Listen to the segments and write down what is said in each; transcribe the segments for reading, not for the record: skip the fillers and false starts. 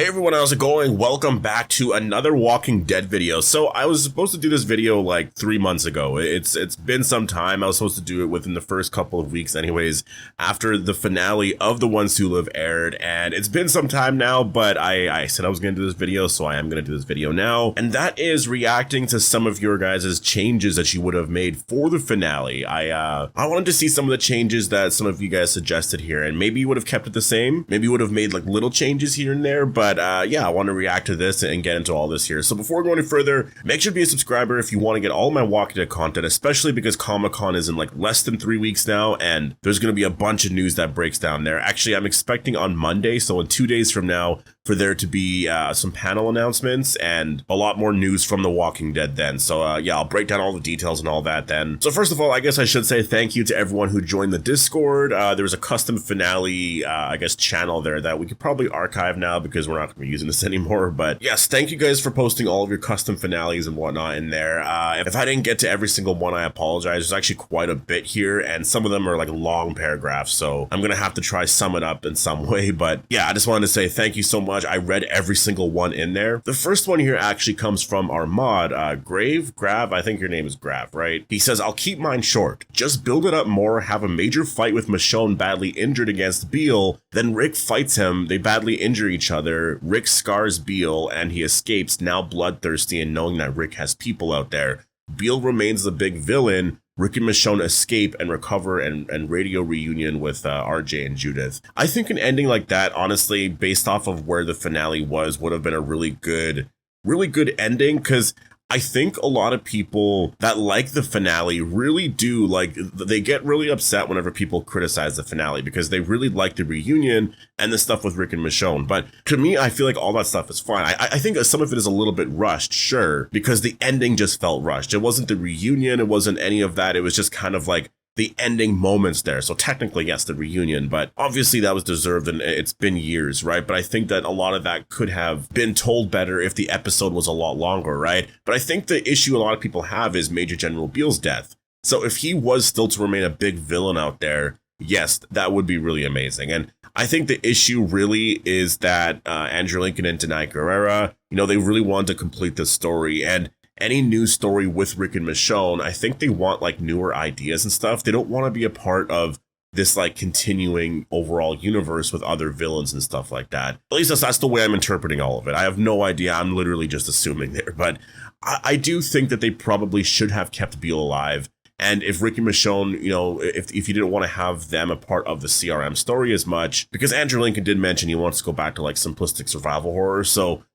Hey everyone, how's it going? Welcome back to another Walking Dead video. So I was supposed to do this video like 3 months ago. It's been some time. I was supposed to do it within the first couple of weeks anyways, after the finale of The Ones Who Live aired, and it's been some time now, but I said I was going to do this video, so I am going to do this video now, and that is reacting to some of your guys' changes that you would have made for the finale. I wanted to see some of the changes that some of you guys suggested here, and maybe you would have kept it the same, maybe you would have made like little changes here and there, but yeah, I want to react to this and get into all this here. So before going any further, make sure to be a subscriber if you want to get all my Walking Dead content, especially because Comic-Con is in like less than 3 weeks now, and there's going to be a bunch of news that breaks down there. Actually, I'm expecting on Monday, so in 2 days from now, for there to be some panel announcements and a lot more news from The Walking Dead then. So yeah, I'll break down all the details and all that then. So first of all, I guess I should say thank you to everyone who joined the Discord. There was a custom finale, I guess, channel there that we could probably archive now because we're not going to be using this anymore. But yes, thank you guys for posting all of your custom finales and whatnot in there. If I didn't get to every single one, I apologize. There's actually quite a bit here, and some of them are like long paragraphs, so I'm going to have to try sum it up in some way. But yeah, I just wanted to say thank you so much. I read every single one in there. The first one here actually comes from our mod, Grav, I think your name is Grav, right? He says, I'll keep mine short. Just build it up more, have a major fight with Michonne badly injured against Beal, then Rick fights him, they badly injure each other, Rick scars Beal, and he escapes, now bloodthirsty and knowing that Rick has people out there. Beal remains the big villain, Rick and Michonne escape and recover and radio reunion with RJ and Judith. I think an ending like that, honestly, based off of where the finale was, would have been a really good ending, because I think a lot of people that like the finale really do, like, they get really upset whenever people criticize the finale because they really like the reunion and the stuff with Rick and Michonne. But to me, I feel like all that stuff is fine. I think some of it is a little bit rushed, sure, because the ending just felt rushed. It wasn't the reunion, it wasn't any of that. It was just kind of like the ending moments there. So technically, yes, the reunion, but obviously that was deserved and it's been years, right? But I think that a lot of that could have been told better if the episode was a lot longer, right? But I think the issue a lot of people have is Major General Beal's death. So if he was still to remain a big villain out there, yes, that would be really amazing. And I think the issue really is that Andrew Lincoln and Denai Guerrera, they really wanted to complete the story, and any new story with Rick and Michonne, I think they want like newer ideas and stuff. They don't want to be a part of this like continuing overall universe with other villains and stuff like that. At least that's the way I'm interpreting all of it. I have no idea. I'm literally just assuming there, but I do think that they probably should have kept Beal alive. And if Rick and Michonne, if you didn't want to have them a part of the CRM story as much, because Andrew Lincoln did mention he wants to go back to like simplistic survival horror. So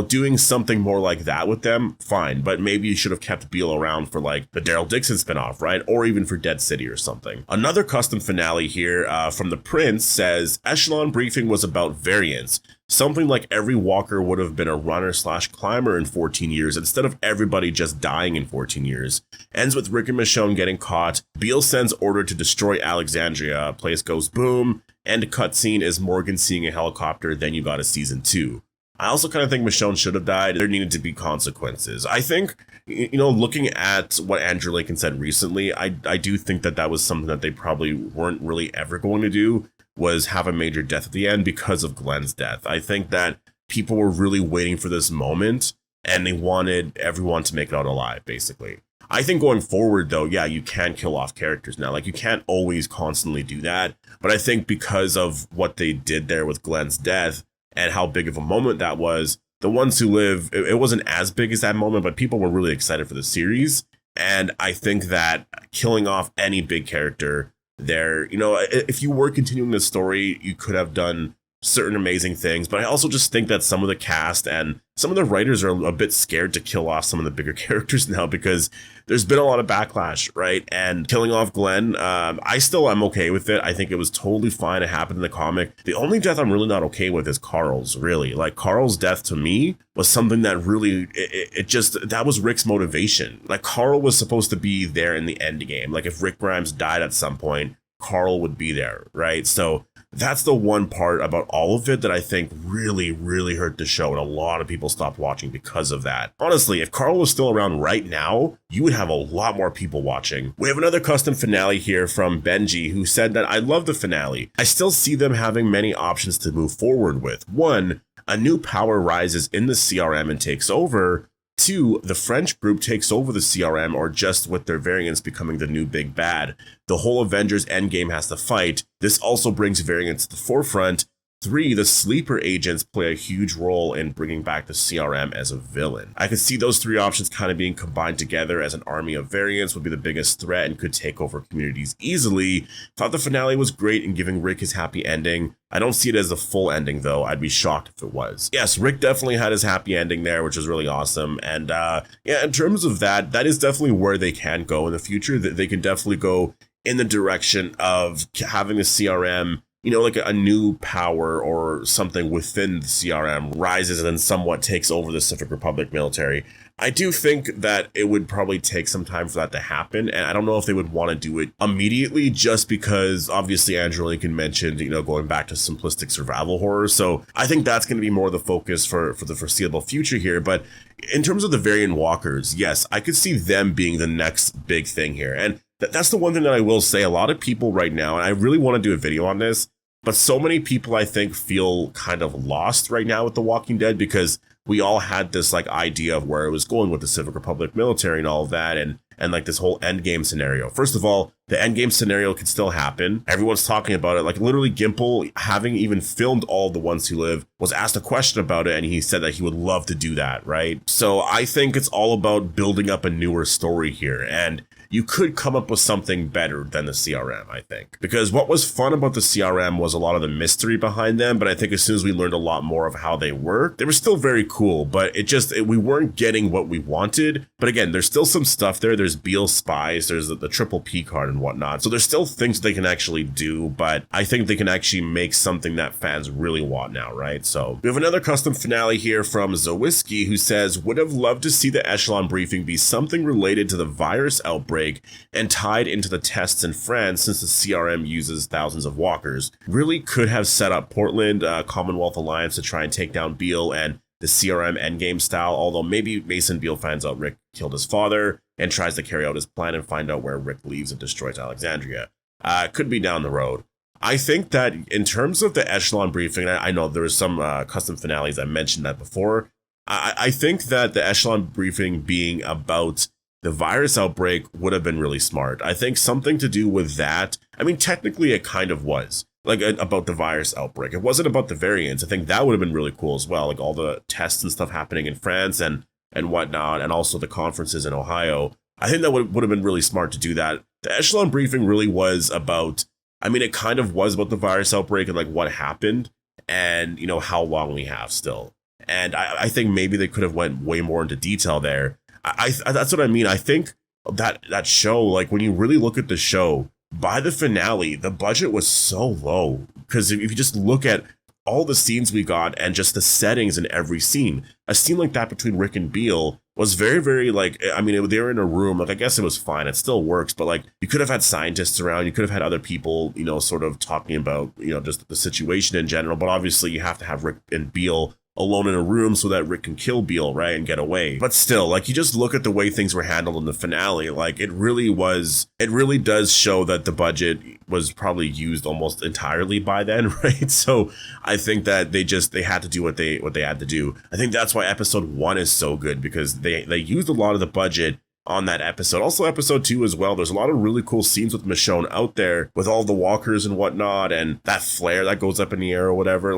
doing something more like that with them, fine. But maybe you should have kept Beal around for like the Daryl Dixon spinoff, right? Or even for Dead City or something. Another custom finale here from the Prince says, Echelon briefing was about variance. Something like every walker would have been a runner/climber in 14 years instead of everybody just dying in 14 years. Ends with Rick and Michonne getting caught. Beal sends order to destroy Alexandria. Place goes boom. End cutscene is Morgan seeing a helicopter. Then you got a season 2. I also kind of think Michonne should have died. There needed to be consequences. I think, looking at what Andrew Lincoln said recently, I do think that was something that they probably weren't really ever going to do, was have a major death at the end because of Glenn's death. I think that people were really waiting for this moment and they wanted everyone to make it out alive, basically. I think going forward, though, yeah, you can kill off characters now. Like, you can't always constantly do that. But I think because of what they did there with Glenn's death, and how big of a moment that was, The Ones Who Live, it wasn't as big as that moment, but people were really excited for the series. And I think that killing off any big character there, if you were continuing the story, you could have done certain amazing things. But I also just think that some of the cast and some of the writers are a bit scared to kill off some of the bigger characters now because there's been a lot of backlash, right? And killing off Glenn, I still am okay with it. I think it was totally fine. It happened in the comic. The only death I'm really not okay with is Carl's, really. Like, Carl's death to me was something that really, that was Rick's motivation. Like, Carl was supposed to be there in the end game. Like, if Rick Grimes died at some point, Carl would be there, right? So that's the one part about all of it that I think really, really hurt the show, and a lot of people stopped watching because of that. Honestly, if Carl was still around right now, you would have a lot more people watching. We have another custom finale here from Benji, who said that I love the finale. I still see them having many options to move forward with. One, a new power rises in the CRM and takes over. 2, the French group takes over the CRM, or just with their variants becoming the new big bad. The whole Avengers Endgame has to fight. This also brings variants to the forefront. 3, the sleeper agents play a huge role in bringing back the CRM as a villain. I could see those 3 options kind of being combined together as an army of variants would be the biggest threat and could take over communities easily. Thought the finale was great in giving Rick his happy ending. I don't see it as a full ending, though. I'd be shocked if it was. Yes, Rick definitely had his happy ending there, which is really awesome. And yeah, in terms of that, that is definitely where they can go in the future. They can definitely go in the direction of having the CRM, like a new power or something within the CRM rises and then somewhat takes over the Pacific Republic military. I do think that it would probably take some time for that to happen, and I don't know if they would want to do it immediately, just because obviously Andrew Lincoln mentioned, going back to simplistic survival horror. So I think that's going to be more the focus for the foreseeable future here. But in terms of the variant walkers, yes, I could see them being the next big thing here. And that's the one thing that I will say. A lot of people right now, and I really want to do a video on this, but so many people, I think, feel kind of lost right now with The Walking Dead, because we all had this idea of where it was going with the Civic Republic military and all of that, and like this whole endgame scenario. First of all, the endgame scenario could still happen. Everyone's talking about it. Literally, Gimple, having even filmed All the Ones Who Live, was asked a question about it, and he said that he would love to do that, right? So I think it's all about building up a newer story here, and you could come up with something better than the CRM, I think. Because what was fun about the CRM was a lot of the mystery behind them, but I think as soon as we learned a lot more of how they work, they were still very cool, but we weren't getting what we wanted. But again, there's still some stuff there. There's Beal spies, there's the triple P card and whatnot. So there's still things they can actually do, but I think they can actually make something that fans really want now, right? So we have another custom finale here from Zawisky, who says, would have loved to see the Echelon briefing be something related to the virus outbreak and tied into the tests in France, since the CRM uses thousands of walkers. Really could have set up Portland, Commonwealth Alliance to try and take down Beal and the CRM endgame style, although maybe Mason Beal finds out Rick killed his father and tries to carry out his plan and find out where Rick leaves and destroys Alexandria. Could be down the road. I think that in terms of the Echelon briefing, I know there was some custom finales, I mentioned that before. I think that the Echelon briefing being about the virus outbreak would have been really smart. I think something to do with that. I mean, technically it kind of was about the virus outbreak. It wasn't about the variants. I think that would have been really cool as well. All the tests and stuff happening in France and whatnot, and also the conferences in Ohio. I think that would have been really smart to do that. The Echelon briefing really was about, it kind of was about the virus outbreak and what happened and, how long we have still. And I think maybe they could have went way more into detail there. That's what I mean. I think that show, when you really look at the show, by the finale, the budget was so low. Because if you just look at all the scenes we got and just the settings in every scene, a scene like that between Rick and Beal was very, very they were in a room. I guess it was fine. It still works. But you could have had scientists around. You could have had other people, sort of talking about, just the situation in general. But obviously you have to have Rick and Beal alone in a room so that Rick can kill Beal, right, and get away. But still, you just look at the way things were handled in the finale, it really does show that the budget was probably used almost entirely by then, right? So I think that they had to do what they had to do. I think that's why episode 1 is so good, because they used a lot of the budget on that episode. Also episode 2 as well. There's a lot of really cool scenes with Michonne out there with all the walkers and whatnot, and that flare that goes up in the air or whatever.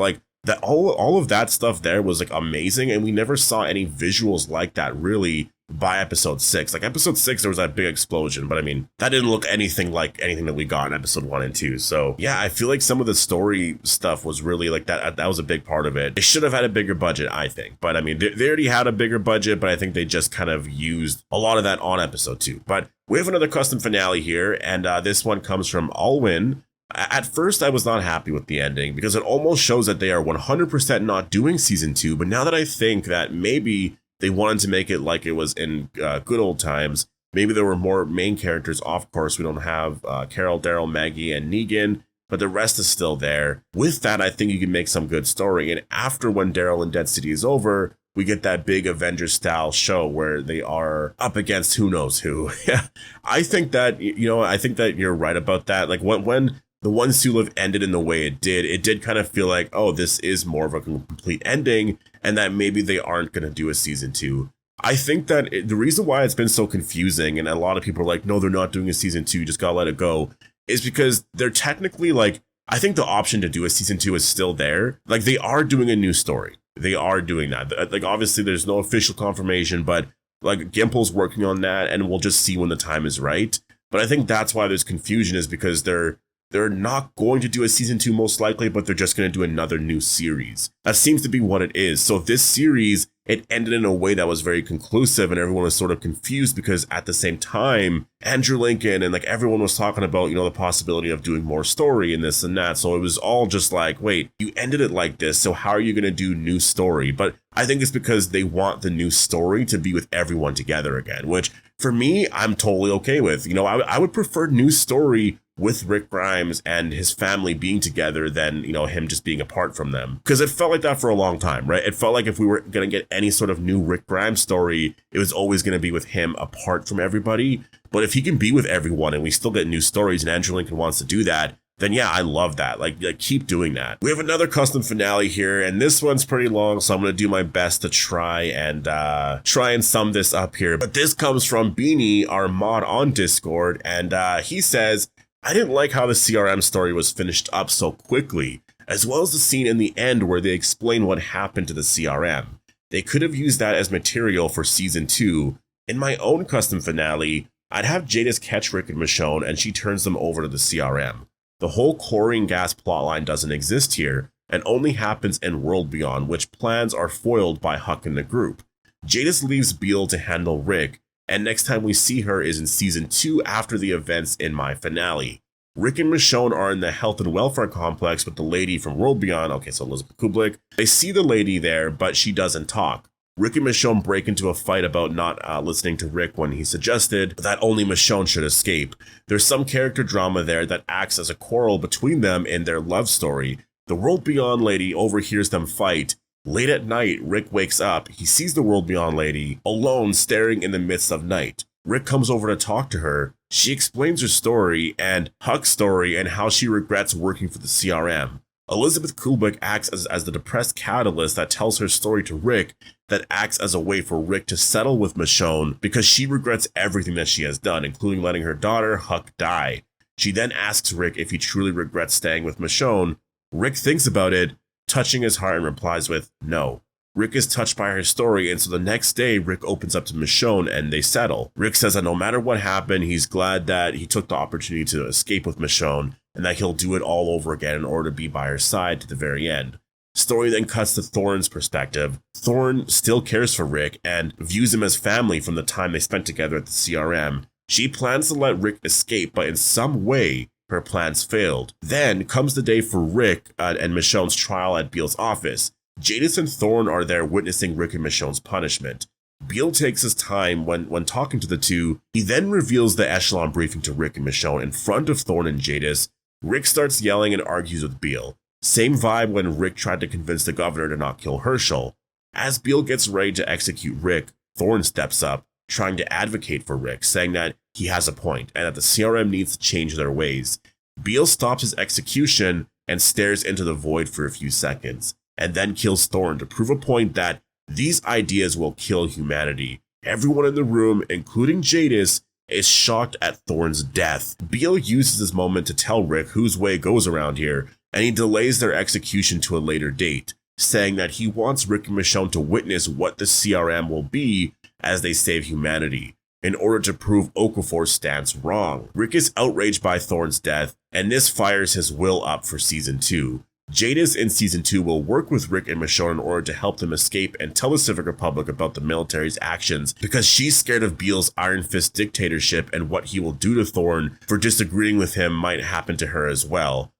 That all of that stuff there was amazing, and we never saw any visuals like that really by episode 6. Episode 6, there was that big explosion, but that didn't look anything like anything that we got in episode 1 and 2. So yeah, I feel like some of the story stuff was really that was a big part of it. They should have had a bigger budget, I think, but they already had a bigger budget, but I think they just kind of used a lot of that on episode 2. But we have another custom finale here, and this one comes from Alwyn. At first, I was not happy with the ending because it almost shows that they are 100% not doing season 2. But now that I think that maybe they wanted to make it like it was in good old times, maybe there were more main characters. Of course, we don't have Carol, Daryl, Maggie, and Negan, but the rest is still there. With that, I think you can make some good story. And after when Daryl and Dead City is over, we get that big Avengers style show where they are up against who knows who. Yeah, I think that, I think that you're right about that. When the ones to live ended in the way it did kind of feel like, oh, this is more of a complete ending, and that maybe they aren't going to do a season 2. I think that the reason why it's been so confusing, and a lot of people are like, no, they're not doing a season 2, you just gotta let it go, is because they're technically like, I think the option to do a season 2 is still there. Like, they are doing a new story. They are doing that. Like, obviously, there's no official confirmation, but like, Gimple's working on that, and we'll just see when the time is right. But I think that's why there's confusion, is because they're not going to do a season 2 most likely, but they're just going to do another new series. That seems to be what it is. So this series, it ended in a way that was very conclusive, and everyone was sort of confused because at the same time, Andrew Lincoln and like everyone was talking about, the possibility of doing more story and this and that. So it was all just like, wait, you ended it like this, so how are you going to do new story? But I think it's because they want the new story to be with everyone together again, which for me, I'm totally okay with. I would prefer new story with Rick Grimes and his family being together than, him just being apart from them. Because it felt like that for a long time, right? It felt like if we were going to get any sort of new Rick Grimes story, it was always going to be with him apart from everybody. But if he can be with everyone and we still get new stories and Andrew Lincoln wants to do that, then yeah, I love that. Like keep doing that. We have another custom finale here, and this one's pretty long, so I'm going to do my best to try and sum this up here. But this comes from Beanie, our mod on Discord, and he says, I didn't like how the CRM story was finished up so quickly, as well as the scene in the end where they explain what happened to the CRM. They could have used that as material for season 2. In my own custom finale, I'd have Jadis catch Rick and Michonne and she turns them over to the CRM. The whole chlorine gas plotline doesn't exist here and only happens in World Beyond, which plans are foiled by Huck and the group. Jadis leaves Beal to handle Rick, and next time we see her is in season 2 after the events in my finale. Rick and Michonne are in the health and welfare complex with the lady from World Beyond, okay, so Elizabeth Kublik. They see the lady there, but she doesn't talk. Rick and Michonne break into a fight about not listening to Rick when he suggested that only Michonne should escape. There's some character drama there that acts as a quarrel between them in their love story. The World Beyond lady overhears them fight. Late at night, Rick wakes up. He sees the World Beyond lady alone staring in the midst of night. Rick comes over to talk to her. She explains her story and Huck's story and how she regrets working for the CRM. Elizabeth Kublik acts as the depressed catalyst that tells her story to Rick, that acts as a way for Rick to settle with Michonne because she regrets everything that she has done, including letting her daughter, Huck, die. She then asks Rick if he truly regrets staying with Michonne. Rick thinks about it, touching his heart, and replies with no. Rick is touched by her story, and so the next day, Rick opens up to Michonne and they settle. Rick says that no matter what happened, he's glad that he took the opportunity to escape with Michonne and that he'll do it all over again in order to be by her side to the very end. Story then cuts to Thorne's perspective. Thorne still cares for Rick and views him as family from the time they spent together at the CRM. She plans to let Rick escape, but in some way, her plans failed. Then comes the day for Rick and Michonne's trial at Beal's office. Jadis and Thorne are there witnessing Rick and Michonne's punishment. Beal takes his time when talking to the two. He then reveals the Echelon briefing to Rick and Michonne in front of Thorne and Jadis. Rick starts yelling and argues with Beal. Same vibe when Rick tried to convince the governor to not kill Herschel. As Beal gets ready to execute Rick, Thorne steps up, trying to advocate for Rick, saying that he has a point and that the CRM needs to change their ways. Beal stops his execution and stares into the void for a few seconds, and then kills Thorne to prove a point that these ideas will kill humanity. Everyone in the room, including Jadis, is shocked at Thorne's death. Beal uses this moment to tell Rick whose way goes around here, and he delays their execution to a later date, saying that he wants Rick and Michonne to witness what the CRM will be as they save humanity, in order to prove Okafor's stance wrong. Rick is outraged by Thorne's death, and this fires his will up for season 2. Jadis in season 2 will work with Rick and Michonne in order to help them escape and tell the Civic Republic about the military's actions because she's scared of Beal's Iron Fist dictatorship and what he will do to Thorne for disagreeing with him might happen to her as well.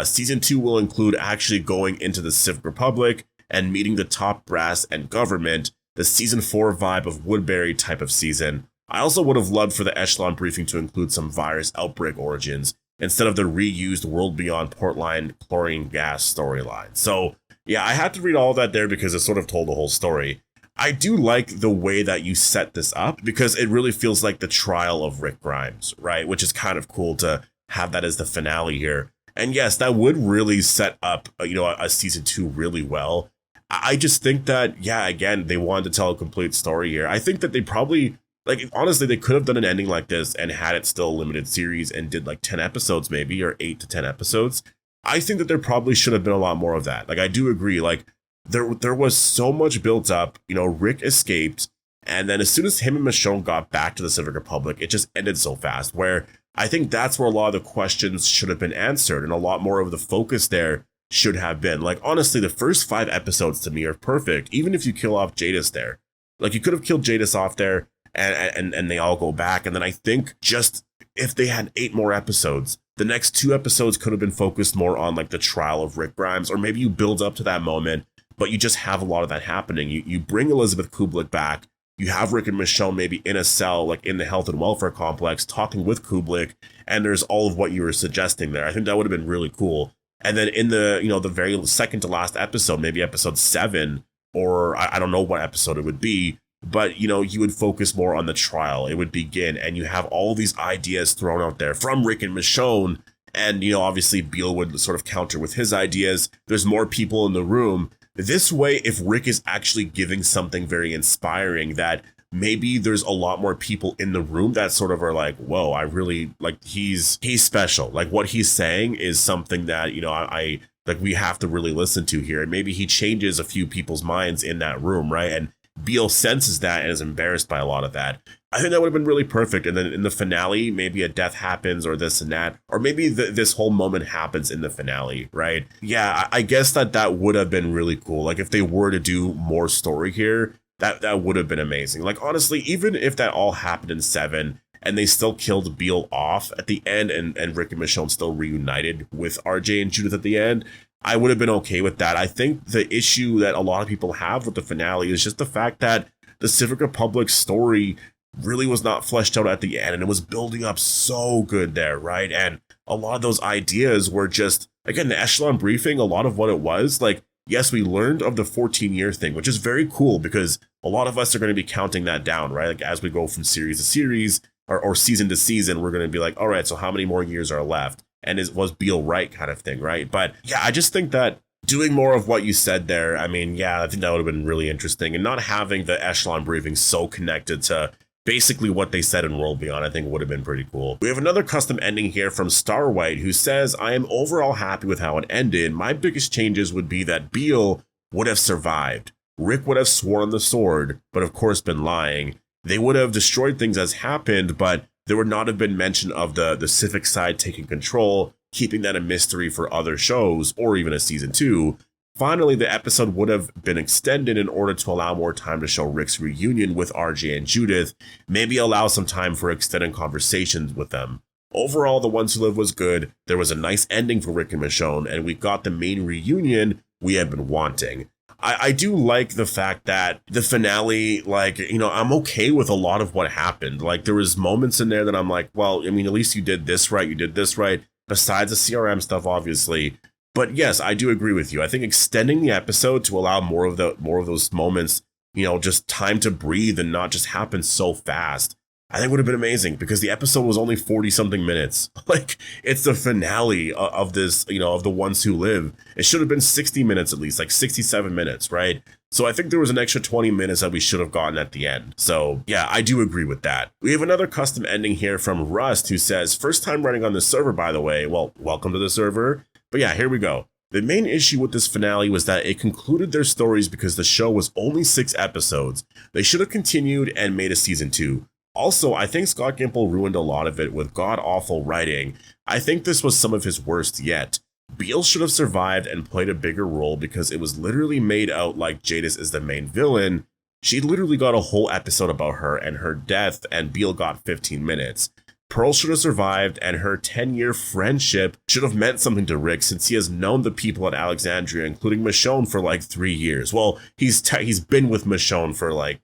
Season 2 will include actually going into the Civic Republic and meeting the top brass and government, the season 4 vibe of Woodbury type of season. I also would have loved for the Echelon briefing to include some virus outbreak origins, instead of the reused World Beyond Portline chlorine gas storyline. So yeah, I had to read all that there because it sort of told the whole story. I do like the way that you set this up because it really feels like the trial of Rick Grimes, right? Which is kind of cool to have that as the finale here. And yes, that would really set up, a season 2 really well. I just think that, yeah, again, they wanted to tell a complete story here. I think that they probably, like, honestly, they could have done an ending like this and had it still a limited series and did like 10 episodes maybe, or 8 to 10 episodes. I think that there probably should have been a lot more of that. Like, I do agree. Like, there was so much built up. Rick escaped, and then as soon as him and Michonne got back to the Civic Republic, it just ended so fast. Where I think that's where a lot of the questions should have been answered, and a lot more of the focus there should have been. Like, honestly, the first 5 episodes to me are perfect, even if you kill off Jadis there. Like, you could have killed Jadis off there, and they all go back. And then I think just if they had 8 more episodes, the next 2 episodes could have been focused more on like the trial of Rick Grimes, or maybe you build up to that moment, but you just have a lot of that happening. You bring Elizabeth Kublik back. You have Rick and Michonne maybe in a cell, like in the health and welfare complex, talking with Kublik, and there's all of what you were suggesting there. I think that would have been really cool. And then in the, the very second to last episode, maybe episode 7, or I don't know what episode it would be, but, you would focus more on the trial. It would begin, and you have all these ideas thrown out there from Rick and Michonne. And, obviously Beal would sort of counter with his ideas. There's more people in the room. This way, if Rick is actually giving something very inspiring, that maybe there's a lot more people in the room that sort of are like, whoa, I really like, he's special. Like, what he's saying is something that, I like, we have to really listen to here. And maybe he changes a few people's minds in that room, right? And Beal senses that and is embarrassed by a lot of that. I think that would have been really perfect. And then in the finale, maybe a death happens, or this and that, or maybe this whole moment happens in the finale, right? Yeah, I guess that would have been really cool. Like, if they were to do more story here, that would have been amazing. Like, honestly, even if that all happened in 7 and they still killed Beal off at the end, and Rick and Michonne still reunited with RJ and Judith at the end, I would have been okay with that. I think the issue that a lot of people have with the finale is just the fact that the Civic Republic story really was not fleshed out at the end, and it was building up so good there, right? And a lot of those ideas were just, again, the Echelon briefing, a lot of what it was, like, yes, we learned of the 14-year thing, which is very cool, because a lot of us are going to be counting that down, right? Like, as we go from series to series, or season to season, we're going to be like, all right, so how many more years are left? And was Beal right, kind of thing, right? But yeah, I just think that doing more of what you said there, I mean, yeah, I think that would have been really interesting. And not having the Echelon briefing so connected to basically what they said in World Beyond, I think would have been pretty cool. We have another custom ending here from Starwhite, who says, I am overall happy with how it ended. My biggest changes would be that Beal would have survived. Rick would have sworn on the sword, but of course been lying. They would have destroyed things as happened, but there would not have been mention of the Civic side taking control, keeping that a mystery for other shows, or even a season 2. Finally, the episode would have been extended in order to allow more time to show Rick's reunion with RJ and Judith, maybe allow some time for extended conversations with them. Overall, The Ones Who Live was good. There was a nice ending for Rick and Michonne, and we got the main reunion we had been wanting. I do like the fact that the finale, like, I'm okay with a lot of what happened. Like, there was moments in there that I'm like, well, I mean, at least you did this right. You did this right. Besides the CRM stuff, obviously. But yes, I do agree with you. I think extending the episode to allow more of those moments, just time to breathe and not just happen so fast, I think would have been amazing, because the episode was only 40 something minutes. Like, it's the finale of this, of The Ones Who Live. It should have been 60 minutes at least, like 67 minutes, right? So I think there was an extra 20 minutes that we should have gotten at the end. So yeah, I do agree with that. We have another custom ending here from Rust, who says, first time running on the server, by the way. Well, welcome to the server. But yeah, here we go. The main issue with this finale was that it concluded their stories because the show was only 6 episodes. They should have continued and made a season 2. Also, I think Scott Gimple ruined a lot of it with god-awful writing. I think this was some of his worst yet. Beal should have survived and played a bigger role, because it was literally made out like Jadis is the main villain. She literally got a whole episode about her and her death, and Beal got 15 minutes. Pearl should have survived, and her 10-year friendship should have meant something to Rick, since he has known the people at Alexandria, including Michonne, for like 3 years. Well, he's been with Michonne for like...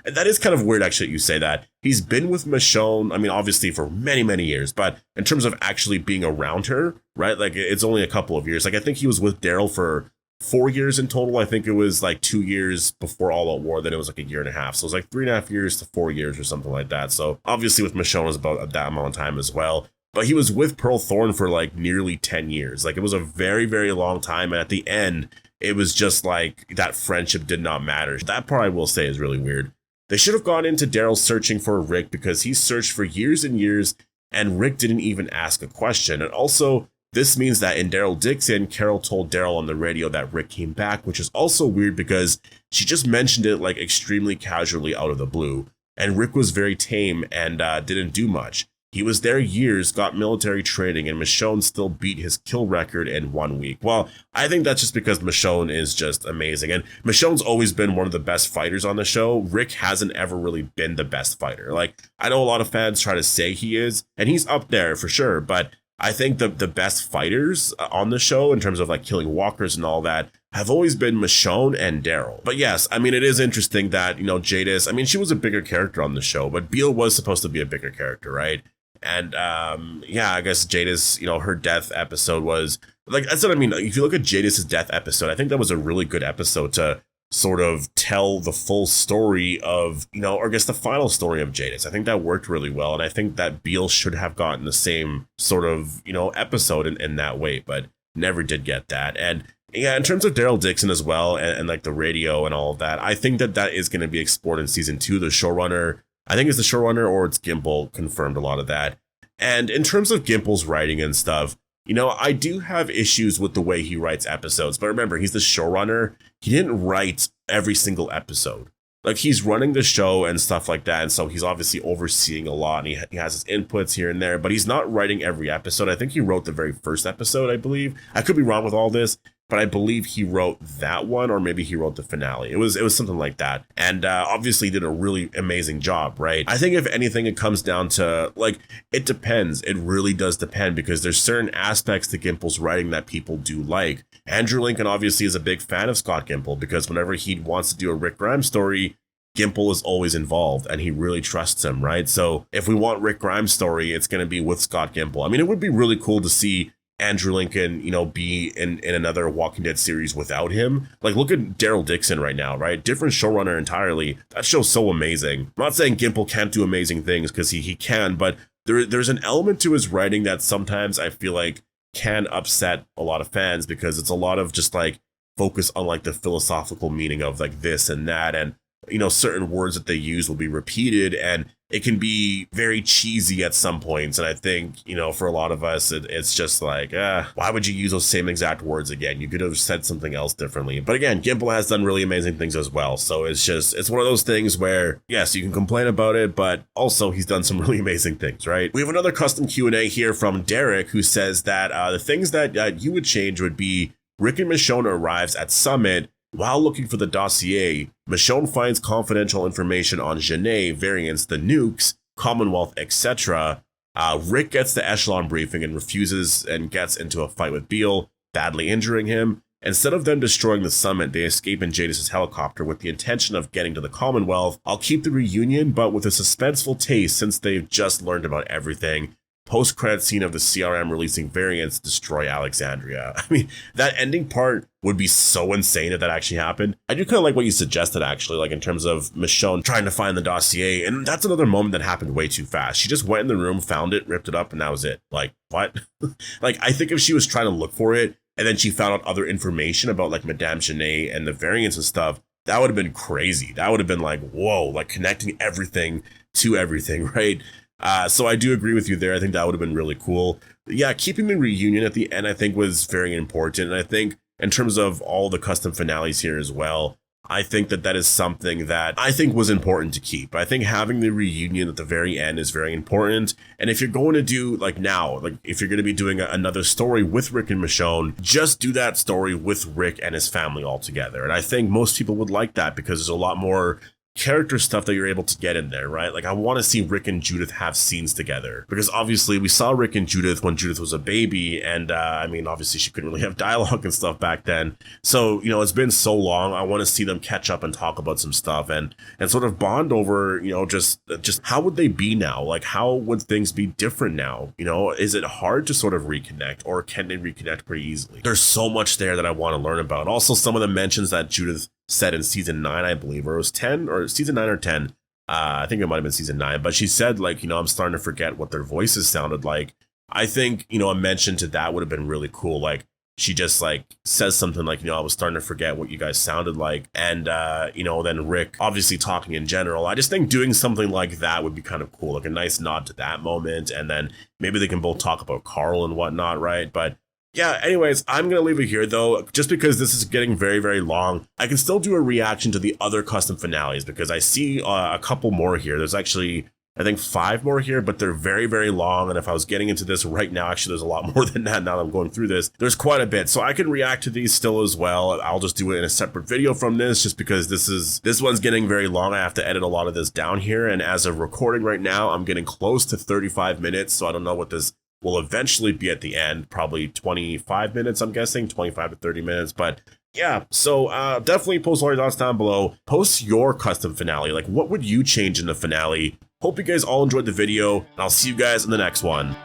that is kind of weird, actually, you say that. He's been with Michonne, I mean, obviously for many, many years, but in terms of actually being around her, right? Like, it's only a couple of years. Like, I think he was with Daryl for 4 years in total. I think it was like 2 years before All Out War, then it was like a year and a half. So it was like 3.5 years to 4 years or something like that. So obviously with Michonne, it was about that amount of time as well. but he was with Pearl Thorne for like nearly 10 years. Like, it was a very, very long time. And at the end, it was just like that friendship did not matter. That part I will say is really weird. They should have gone into Daryl searching for Rick because he searched for years and years and Rick didn't even ask a question. And also, this means that in Daryl Dixon, Carol told Daryl on the radio that Rick came back, which is also weird because she just mentioned it like extremely casually out of the blue. And Rick was very tame and didn't do much. He was there years, got military training, and Michonne still beat his kill record in 1 week. Well, I think that's just because Michonne is just amazing. And Michonne's always been one of the best fighters on the show. Rick hasn't ever really been the best fighter. Like, I know a lot of fans try to say he is, and he's up there for sure, but I think the best fighters on the show in terms of like killing walkers and all that have always been Michonne and Daryl. But yes, I mean, it is interesting that, Jadis, I mean, she was a bigger character on the show, but Beal was supposed to be a bigger character, right? And yeah, I guess Jadis, her death episode was like, that's what I mean. If you look at Jadis's death episode, I think that was a really good episode to sort of tell the full story of, or I guess the final story of Jadis. I think that worked really well. And I think that Beal should have gotten the same sort of, episode in that way, but never did get that. And yeah, in terms of Daryl Dixon as well, and like the radio and all of that, I think that is going to be explored in season 2. The showrunner, I think it's the showrunner or it's Gimple, confirmed a lot of that. And in terms of Gimple's writing and stuff, I do have issues with the way he writes episodes. But remember, he's the showrunner. He didn't write every single episode. Like, he's running the show and stuff like that. And so he's obviously overseeing a lot. And he has his inputs here and there. But he's not writing every episode. I think he wrote the very first episode, I believe. I could be wrong with all this, but I believe he wrote that one, or maybe he wrote the finale. It was something like that. And obviously did a really amazing job, right? I think if anything, it comes down to, like, it depends. It really does depend, because there's certain aspects to Gimple's writing that people do like. Andrew Lincoln obviously is a big fan of Scott Gimple, because whenever he wants to do a Rick Grimes story, Gimple is always involved and he really trusts him, right? So if we want Rick Grimes' story, it's going to be with Scott Gimple. I mean, it would be really cool to see Andrew Lincoln, be in another Walking Dead series without him. Like, look at Daryl Dixon right now, right? Different showrunner entirely. That show's so amazing. I'm not saying Gimple can't do amazing things, because he can, but there's an element to his writing that sometimes I feel like can upset a lot of fans, because it's a lot of just like focus on like the philosophical meaning of like this and that, and certain words that they use will be repeated, and it can be very cheesy at some points. And I think, for a lot of us, it's just like, why would you use those same exact words again? You could have said something else differently. But again, Gimple has done really amazing things as well. So it's one of those things where, yes, you can complain about it, but also he's done some really amazing things, right? We have another custom Q&A here from Derek, who says that the things that you would change would be Rick and Michonne arrives at Summit. While looking for the dossier, Michonne finds confidential information on Genet, variants, the nukes, Commonwealth, etc. Rick gets the Echelon briefing and refuses and gets into a fight with Beal, badly injuring him. Instead of them destroying the Summit, they escape in Jadis' helicopter with the intention of getting to the Commonwealth. I'll keep the reunion, but with a suspenseful taste, since they've just learned about everything. Post-credit scene of the CRM releasing variants destroy Alexandria. I mean, that ending part would be so insane if that actually happened. I do kind of like what you suggested, actually, like in terms of Michonne trying to find the dossier. And that's another moment that happened way too fast. She just went in the room, found it, ripped it up, and that was it. Like, what? Like, I think if she was trying to look for it, and then she found out other information about like Madame Genet and the variants and stuff, that would have been crazy. That would have been like, whoa, like connecting everything to everything, right? So I do agree with you there. I think that would have been really cool. Yeah, keeping the reunion at the end, I think, was very important. And I think in terms of all the custom finales here as well, I think that is something that I think was important to keep. I think having the reunion at the very end is very important. And if you're going to do like now, like if you're going to be doing another story with Rick and Michonne, just do that story with Rick and his family all together. And I think most people would like that, because there's a lot more character stuff that you're able to get in there, right? Like, I want to see Rick and Judith have scenes together, because obviously we saw Rick and Judith when Judith was a baby, and I mean, obviously she couldn't really have dialogue and stuff back then. So, it's been so long. I want to see them catch up and talk about some stuff and sort of bond over, just how would they be now? Like, how would things be different now? Is it hard to sort of reconnect, or can they reconnect pretty easily? There's so much there that I want to learn about. Also, some of the mentions that Judith said in season 9, I believe, or it was 10, or season 9 or 10. I think it might have been season 9, but she said, like, I'm starting to forget what their voices sounded like. I think, a mention to that would have been really cool. Like, she just like says something like, I was starting to forget what you guys sounded like. And, then Rick obviously talking in general. I just think doing something like that would be kind of cool, like a nice nod to that moment. And then maybe they can both talk about Carl and whatnot, right? But yeah, anyways, I'm going to leave it here, though, just because this is getting very, very long. I can still do a reaction to the other custom finales because I see a couple more here. There's actually, I think, 5 more here, but they're very, very long. And if I was getting into this right now, actually, there's a lot more than that now that I'm going through this. There's quite a bit. So I can react to these still as well. I'll just do it in a separate video from this just because this one's getting very long. I have to edit a lot of this down here. And as of recording right now, I'm getting close to 35 minutes. So I don't know what this will eventually be at the end, probably 25 minutes, I'm guessing, 25 to 30 minutes. But yeah, so definitely post all your thoughts down below. Post your custom finale. Like, what would you change in the finale? Hope you guys all enjoyed the video, and I'll see you guys in the next one.